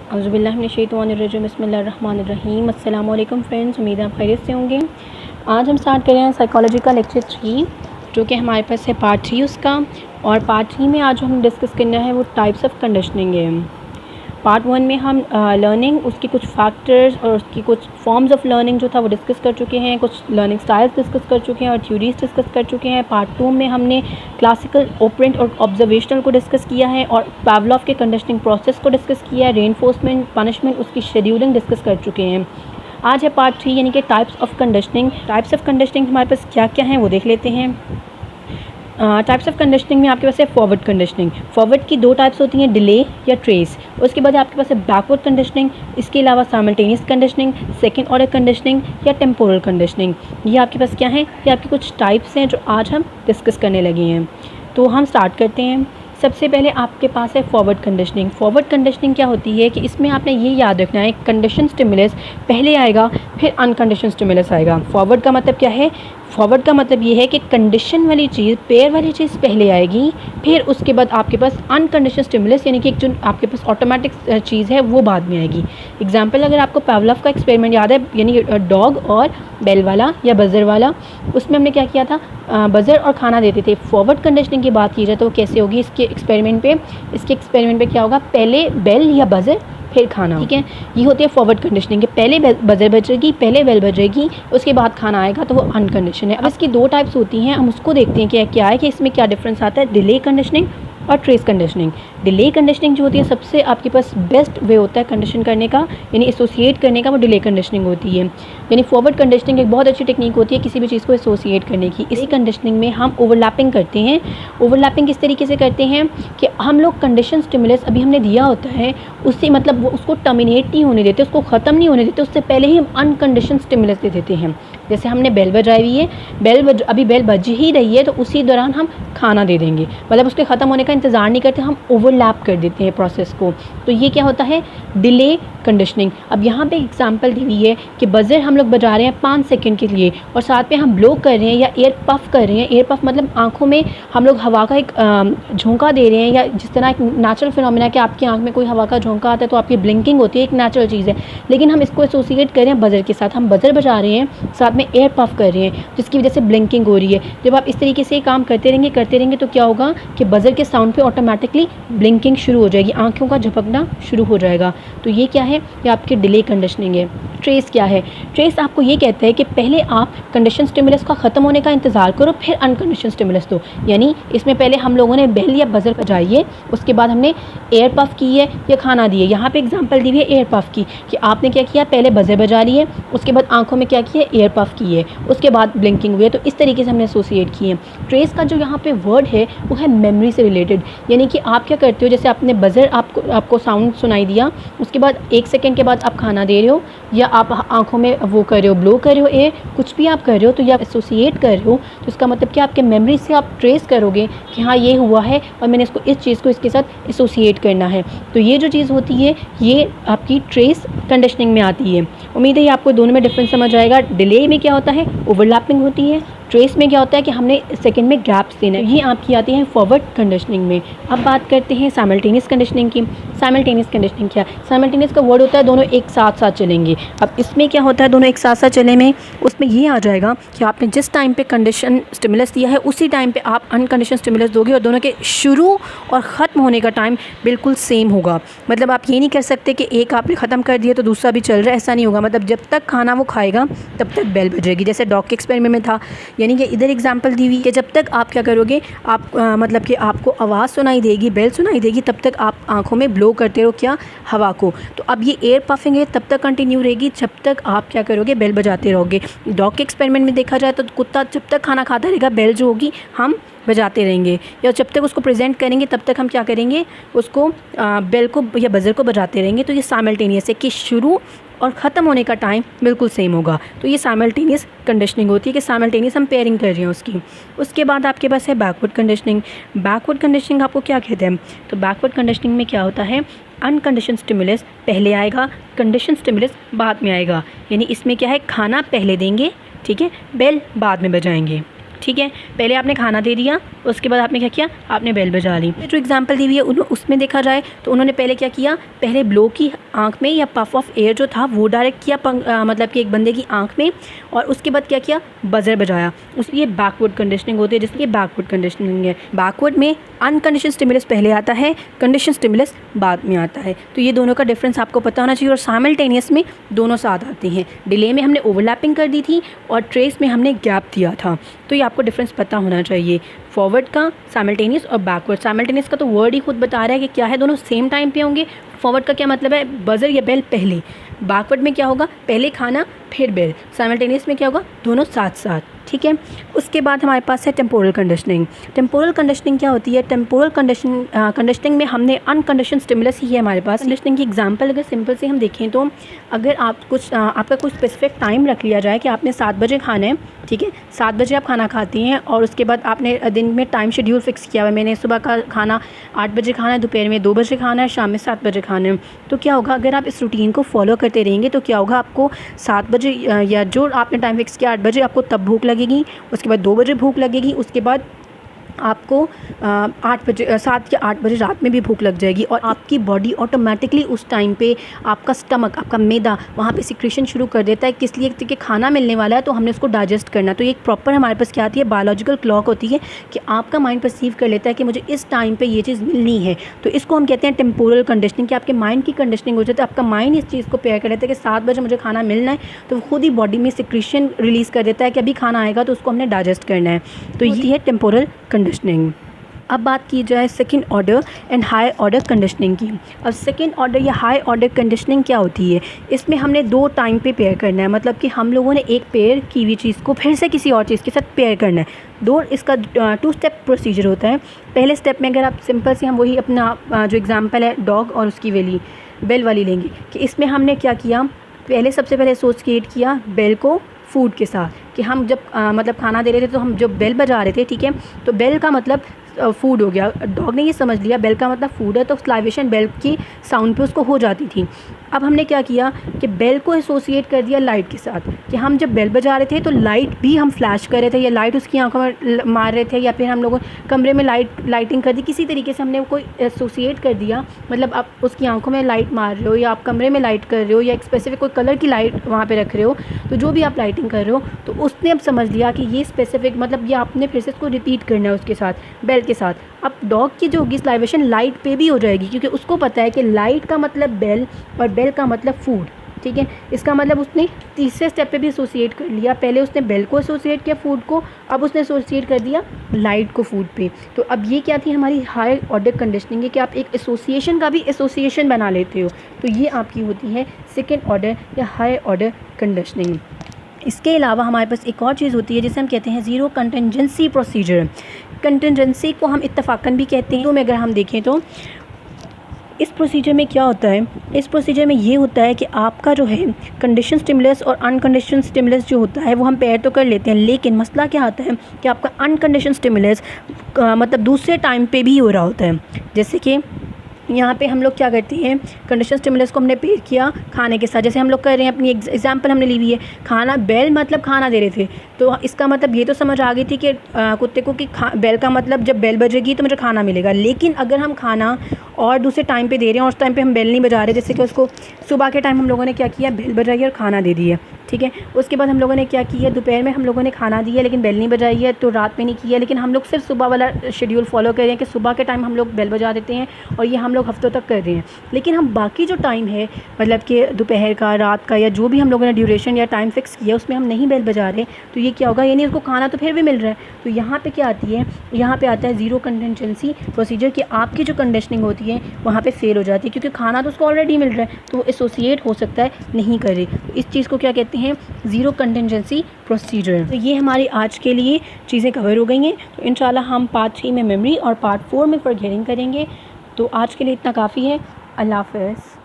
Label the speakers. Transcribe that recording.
Speaker 1: औज़ुबिल्लाहिमिनश्शैतानिर्रजीम बिस्मिल्लाहिर्रहमानिर्रहीम। अस्सलाम वालेकुम फ्रेंड्स, उम्मीद है आप खैरियत से होंगे। आज हम स्टार्ट कर रहे हैं साइकोलॉजी का लेक्चर 3, जो कि हमारे पास है पार्ट 3 उसका। और पार्ट 3 में आज हम डिस्कस करना है वो टाइप्स ऑफ कंडीशनिंग है। पार्ट 1 में हम लर्निंग, उसके कुछ फैक्टर्स और उसकी कुछ फॉर्म्स ऑफ लर्निंग जो था वो डिस्कस कर चुके हैं, कुछ लर्निंग स्टाइल्स डिस्कस कर चुके हैं और थ्योरीज डिस्कस कर चुके हैं। पार्ट 2 में हमने क्लासिकल, ऑपरेंट और ऑब्जर्वेशनल को डिस्कस किया है और पावलोव के कंडीशनिंग प्रोसेस को डिस्कस किया है। रेनफोर्समेंट, पनिशमेंट, उसकी शेड्यूलिंग डिस्कस कर चुके हैं। आज है पार्ट 3 यानी कि types of conditioning. Types of conditioning हमारे पास क्या क्या हैं वो देख लेते हैं। टाइप्स ऑफ कंडीशनिंग में आपके पास है फॉरवर्ड कंडीशनिंग। फॉरवर्ड की दो टाइप्स होती हैं, डिले या ट्रेस। उसके बाद आपके पास है बैकवर्ड कंडीशनिंग। इसके अलावा simultaneous conditioning, second order conditioning या टेम्पोरल कंडीशनिंग। ये आपके पास क्या है, ये आपके कुछ टाइप्स हैं जो आज हम डिस्कस करने लगे हैं। तो हम स्टार्ट करते हैं। सबसे पहले आपके पास है फॉरवर्ड कंडीशनिंग। फॉरवर्ड कंडीशनिंग क्या होती है कि इसमें आपने ये याद रखना है, कंडीशन स्टिमुलस पहले आएगा फिर अनकंडीशन स्टिमुलस आएगा। फॉरवर्ड का मतलब क्या है, फॉरवर्ड का मतलब ये है कि कंडीशन वाली चीज़, पेयर वाली चीज़ पहले आएगी, फिर उसके बाद आपके पास अनकंडीशन स्टिमुलस यानी कि एक जो आपके पास ऑटोमेटिक चीज़ है वो बाद में आएगी। एग्जांपल, अगर आपको पावलोव का एक्सपेरिमेंट याद है, यानी डॉग और बेल वाला या बज़र वाला, उसमें हमने क्या किया था, बज़र और खाना देते थे। फॉरवर्ड कंडीशनिंग की बात की जाए तो वो कैसे होगी, इसके एक्सपेरिमेंट पे क्या होगा, पहले बेल या बज़र फिर खाना, ठीक है। ये होती है फॉरवर्ड कंडीशनिंग के पहले बज़र बजेगी, पहले बेल बजेगी, उसके बाद खाना आएगा, तो वो अनकंडीशन है। अब इसकी दो टाइप्स होती हैं, हम उसको देखते हैं कि क्या है कि इसमें क्या डिफरेंस आता है, डिले कंडीशनिंग और ट्रेस कंडीशनिंग। डिले कंडीशनिंग जो होती है सबसे आपके पास बेस्ट वे होता है कंडीशन करने का, यानी एसोसिएट करने का, वो डिले कंडीशनिंग होती है। यानी फॉरवर्ड कंडीशनिंग एक बहुत अच्छी टेक्निक होती है किसी भी चीज़ को एसोसिएट करने की। इसी कंडीशनिंग में हम ओवरलैपिंग करते हैं। ओवरलैपिंग किस तरीके से करते हैं कि हम लोग कंडीशन स्टिमुलस अभी हमने दिया होता है, उससे मतलब वो उसको टर्मिनेट नहीं होने देते, उसको ख़त्म नहीं होने देते, उससे पहले ही हम अनकंडीशन स्टिमुलस दे देते हैं। जैसे हमने बेल बजाई हुई है, अभी बेल बज ही रही है, तो उसी दौरान हम खाना दे देंगे, मतलब उसके ख़त्म होने का इंतज़ार नहीं करते, हम ओवरलैप कर देते हैं प्रोसेस को। तो ये क्या होता है, डिले कंडीशनिंग। अब यहाँ पे एग्जांपल दी हुई है कि बज़र हम लोग बजा रहे हैं 5 सेकंड के लिए और साथ में हम ब्लो कर रहे हैं या एयर पफ कर रहे हैं। एयर पफ मतलब आँखों में हम लोग हवा का एक झोंका दे रहे हैं, या जिस तरह एक नेचुरल फिनोमेना कि आपकी आँख में कोई हवा का झोंका आता है तो आपकी ब्लिंकिंग होती है, एक नेचुरल चीज़ है। लेकिन हम इसको एसोसिएट कर रहे हैं बज़र के साथ, हम बज़र बजा रहे हैं, साथ में एयर पफ कर रहे हैं, जिसकी वजह से ब्लिंकिंग हो रही है। जब आप इस तरीके से काम करते रहेंगे तो क्या होगा कि बज़र के साउंड पे ऑटोमेटिकली ब्लिंकिंग शुरू हो जाएगी, आंखों का झपकना शुरू हो जाएगा। तो ये क्या है, ये आपकी डिले कंडीशनिंग है। ट्रेस क्या है, ट्रेस आपको ये कहता है कि पहले आप कंडीशन स्टिमुलस का ख़त्म होने का इंतज़ार करो, फिर अनकंडीशन स्टिमुलस दो। यानी इसमें पहले हम लोगों ने बेल या बज़र बजाई है, उसके बाद हमने एयर पफ की है या खाना दी है। यहाँ पे एग्जांपल दी हुई है एयर पफ की, कि आपने क्या किया, पहले बज़र बजा ली है, उसके बाद आंखों में क्या किया, एयर पफ की है, उसके बाद ब्लिंकिंग हुई है। तो इस तरीके से हमने एसोसिएट किए हैं। ट्रेस का जो यहाँ पे वर्ड है वो है मेमोरी से रिलेटेड, यानी कि आप क्या करते हो, जैसे आपने बज़र आपको साउंड सुनाई दिया, उसके बाद 1 सेकंड के बाद आप खाना दे रहे हो या आप आंखों में वो कर रहे हो, ब्लो कर रहे हो एयर, कुछ भी आप कर रहे हो, तो ये आप एसोसिएट कर रहे हो। तो इसका मतलब कि आपके मेमोरी से आप ट्रेस करोगे कि हाँ ये हुआ है और मैंने इसको, इस चीज़ को इसके साथ एसोसिएट करना है। तो ये जो चीज़ होती है ये आपकी ट्रेस कंडीशनिंग में आती है। उम्मीद है ये आपको दोनों में डिफरेंस समझ आएगा। डिले में क्या होता है, ओवरलैपिंग होती है। ट्रेस में क्या होता है कि हमने सेकंड में गैप्स देना है। ये आपकी आती है फॉरवर्ड कंडीशनिंग में। अब बात करते हैं साइमल्टेनियस कंडीशनिंग की। साइमल्टेनियस कंडीशनिंग क्या है, साइमल्टेनियस का वर्ड होता है दोनों एक साथ साथ चलेंगे। अब इसमें क्या होता है, दोनों एक साथ साथ चले में उसमें ये आ जाएगा कि आपने जिस टाइम पे कंडीशन स्टिमुलस दिया है उसी टाइम पे आप अनकंडीशन स्टिमुलस दोगे और दोनों के शुरू और ख़त्म होने का टाइम बिल्कुल सेम होगा। मतलब आप ये नहीं कर सकते कि एक आपने ख़त्म कर दिया तो दूसरा भी चल रहा है, ऐसा नहीं होगा। मतलब जब तक खाना वो खाएगा तब तक बेल बजेगी, जैसे डॉग के एक्सपेरिमेंट में था। यानी कि इधर एग्जांपल दी हुई कि जब तक आप क्या करोगे, आप मतलब कि आपको आवाज़ सुनाई देगी, बेल सुनाई देगी, तब तक आप आंखों में ब्लो करते रहो क्या, हवा को। तो अब ये एयर पफिंग है तब तक कंटिन्यू रहेगी जब तक आप क्या करोगे, बेल बजाते रहोगे। डॉग के एक्सपेरिमेंट में देखा जाए तो कुत्ता जब तक खाना खाता रहेगा, बेल जो होगी हम बजाते रहेंगे, या जब तक उसको प्रेजेंट करेंगे तब तक हम क्या करेंगे, उसको बेल को या बज़र को बजाते रहेंगे। तो ये साइमल्टेनियस है कि शुरू और ख़त्म होने का टाइम बिल्कुल सेम होगा। तो ये साइमल्टेनियस कंडीशनिंग होती है कि साइमल्टेनियस हम पेयरिंग कर रहे हैं उसकी। उसके बाद आपके पास है बैकवर्ड कंडीशनिंग। बैकवर्ड कंडीशनिंग आपको क्या कहते हैं, तो बैकवर्ड कंडीशनिंग में क्या होता है, अनकंडीशन स्टिमुलस पहले आएगा, कंडीशन स्टिमुलस बाद में आएगा। यानी इसमें क्या है, खाना पहले देंगे, ठीक है, बेल बाद में बजाएंगे, ठीक है। पहले आपने खाना दे दिया, उसके बाद आपने क्या किया, आपने बेल बजा ली। जो एग्जांपल दी हुई है उसमें देखा जाए तो उन्होंने पहले क्या किया, पहले ब्लो की आंख में या पफ ऑफ एयर जो था वो डायरेक्ट किया मतलब कि एक बंदे की आंख में, और उसके बाद क्या किया, बजर बजाया। उसलिए बैकवर्ड कंडीशनिंग होती है, जिसलिए बैकवर्ड कंडीशनिंग है। बैकवर्ड में अनकंडीशन स्टिमुलस पहले आता है, कंडीशन स्टिमुलस बाद में आता है। तो ये दोनों का डिफरेंस आपको पता होना चाहिए। और साइमल्टेनियस में दोनों साथ आते हैं। डिले में हमने ओवरलैपिंग कर दी थी और ट्रेस में हमने गैप दिया था। तो ये आपको डिफरेंस पता होना चाहिए, फॉरवर्ड का, साइमल्टेनियस और बैकवर्ड। साइमल्टेनियस का तो वर्ड ही खुद बता रहा है कि क्या है, दोनों सेम टाइम पे होंगे। फॉरवर्ड का क्या मतलब है, बजर या बेल पहले। बैकवर्ड में क्या होगा, पहले खाना फिर बेल। साइमल्टेनियस में क्या होगा, दोनों साथ साथ, ठीक है। उसके बाद हमारे पास है टेम्पोरल कंडीशनिंग। टेम्पोरल कंडीशनिंग क्या होती है, टेम्पोरल कंडीशनिंग में हमने अनकंडीशन स्टिमुलस ही है हमारे पास। कंडीशनिंग की एग्जांपल अगर सिंपल से हम देखें तो अगर आप आपका कुछ स्पेसिफिक टाइम रख लिया जाए कि आपने 7 बजे खाना है, ठीक है, 7 बजे आप खाना खाती हैं और उसके बाद आपने दिन में टाइम शेड्यूल फिक्स किया हुआ है, मैंने सुबह का खाना 8 बजे खाना है, दोपहर में 2 बजे खाना है, शाम में 7 बजे खाना है। तो क्या होगा, अगर आप इस रूटीन को फॉलो करते रहेंगे तो क्या होगा, आपको 7 बजे या जो आपने टाइम फिक्स किया 8 बजे, आपको तब भूख लगेगी, उसके बाद 2 बजे भूख लगेगी, उसके बाद आपको 8 बजे 7 या 8 बजे रात में भी भूख लग जाएगी। और आपकी बॉडी ऑटोमेटिकली उस टाइम पे, आपका स्टमक, आपका मैदा वहाँ पे सिक्रेशन शुरू कर देता है। किस लिए, कि खाना मिलने वाला है तो हमने उसको डाइजेस्ट करना। तो ये एक प्रॉपर हमारे पास क्या आती है, बायोलॉजिकल क्लॉक होती है कि आपका माइंड परसीव कर लेता है कि मुझे इस टाइम पर ये चीज़ मिलनी है। तो इसको हम कहते हैं टेम्पोरल कंडीशनिंग, कि आपके माइंड की कंडीशनिंग हो जाती है। आपका माइंड इस चीज़ को पेयर कर लेता है कि 7 बजे मुझे खाना मिलना है, तो खुद ही बॉडी में सिक्रेशन रिलीज़ कर देता है कि अभी खाना आएगा तो उसको हमने डाइजेस्ट करना है। तो ये है टेम्पोरल कंडीशनिंग। अब बात की जाए second order and high order conditioning की। अब सेकंड ऑर्डर या हाई ऑर्डर कंडीशनिंग क्या होती है, इसमें हमने 2 टाइम पे पेयर करना है। मतलब कि हम लोगों ने एक पेयर की हुई चीज़ को फिर से किसी और चीज़ के साथ पेयर करना है। इसका 2 स्टेप प्रोसीजर होता है। पहले स्टेप में अगर आप सिंपल से, हम वही अपना जो एग्जाम्पल है डॉग और उसकी बेल वाली लेंगे, कि इसमें हमने क्या किया, पहले सबसे पहले एसोसिएट किया बेल को फूड के साथ, कि हम जब मतलब खाना दे रहे थे तो हम जो बेल बजा रहे थे, ठीक है, तो बेल का मतलब फूड हो गया। डॉग ने ये समझ लिया बेल का मतलब फूड है, तो स्लाइवेशन बेल की साउंड पे उसको हो जाती थी। अब हमने क्या किया कि बेल को एसोसिएट कर दिया लाइट के साथ, कि हम जब बेल बजा रहे थे तो लाइट भी हम फ्लैश कर रहे थे, या लाइट उसकी आंखों में मार रहे थे, या फिर हम लोगों कमरे में लाइटिंग कर दी। किसी तरीके से हमने कोई एसोसिएट कर दिया, मतलब आप उसकी आंखों में लाइट मार रहे हो, या आप कमरे में लाइट कर रहे हो, या एक स्पेसिफिक कोई कलर की लाइट वहाँ पे रख रहे हो, तो जो भी आप लाइटिंग कर रहे हो, तो उसने अब समझ लिया कि ये स्पेसिफिक, मतलब ये आपने फिर से इसको रिपीट करना है उसके साथ, बेल के साथ। अब डॉग की जो होगी स्लाइवेशन लाइट पे भी हो जाएगी, क्योंकि उसको पता है कि लाइट का मतलब बेल और बेल का मतलब फूड, ठीक है। इसका मतलब उसने तीसरे स्टेप पे भी एसोसिएट कर लिया। पहले उसने बेल को एसोसिएट किया फूड को, अब उसने एसोसिएट कर दिया लाइट को फूड पे। तो अब ये क्या थी, हमारी हाई ऑर्डर कंडीशनिंग है, कि आप एक एसोसिएशन का भी एसोसिएशन बना लेते हो। तो ये आपकी होती है सेकेंड ऑर्डर या हाई ऑर्डर कंडीशनिंग। इसके अलावा हमारे पास एक और चीज़ होती है जिसे हम कहते हैं ज़ीरो कंटिजेंसी प्रोसीजर। कंटिजेंसी को हम इत्तफाकन भी कहते हैं। तो में अगर हम देखें तो इस प्रोसीजर में क्या होता है, इस प्रोसीजर में ये होता है कि आपका जो है कंडीशन स्टिमुलस और अनकंडीशन स्टिमुलस जो होता है वो हम पेयर तो कर लेते हैं, लेकिन मसला क्या आता है कि आपका अनकंडीशन स्टिमुलस मतलब दूसरे टाइम पे भी हो रहा होता है। जैसे कि यहाँ पे हम लोग क्या करते हैं, कंडीशन स्टिमुलस को हमने पेयर किया खाने के साथ, जैसे हम लोग कर रहे हैं, अपनी एग्जांपल हमने ली हुई है, खाना बेल मतलब खाना दे रहे थे, तो इसका मतलब ये तो समझ आ गई थी कि कुत्ते को कि बेल का मतलब जब बेल बजेगी तो मुझे खाना मिलेगा। लेकिन अगर हम खाना और दूसरे टाइम पे दे रहे हैं और उस टाइम पे हम बेल नहीं बजा रहे, जैसे कि उसको सुबह के टाइम हम लोगों ने क्या किया, बेल बजाई और खाना दे दिया, ठीक है। उसके बाद हम लोगों ने क्या किया, दोपहर में हम लोगों ने खाना दिया लेकिन बेल नहीं बजाई है, तो रात में नहीं किया, लेकिन हम लोग सिर्फ सुबह वाला शेड्यूल फॉलो कर रहे हैं कि सुबह के टाइम हम लोग बेल बजा देते हैं, और ये हम लोग हफ्तों तक कर रहे हैं। लेकिन हम बाकी जो टाइम है, मतलब कि दोपहर का, रात का, या जो भी हम लोगों ने ड्यूरेशन या टाइम फिक्स किया उसमें हम नहीं बेल बजा रहे, तो ये क्या होगा, यानी उसको खाना तो फिर भी मिल रहा है। तो यहाँ पे क्या आती है, यहाँ पे आता है ज़ीरो कंटिजेंसी प्रोसीजर, कि आपकी जो कंडीशनिंग होती है वहाँ पे फेल हो जाती है, क्योंकि खाना तो उसको ऑलरेडी मिल रहा है, तो वो एसोसिएट हो सकता है नहीं करे। तो इस चीज़ को क्या कहते हैं, ज़ीरो कंटिजेंसी प्रोसीजर। तो ये हमारी आज के लिए चीज़ें कवर हो गई हैं। तो इंशाल्लाह हम पार्ट 3 में मेमोरी और पार्ट 4 में फॉरगेटिंग करेंगे। तो आज के लिए इतना काफ़ी है। अल्लाह हाफ़िज़।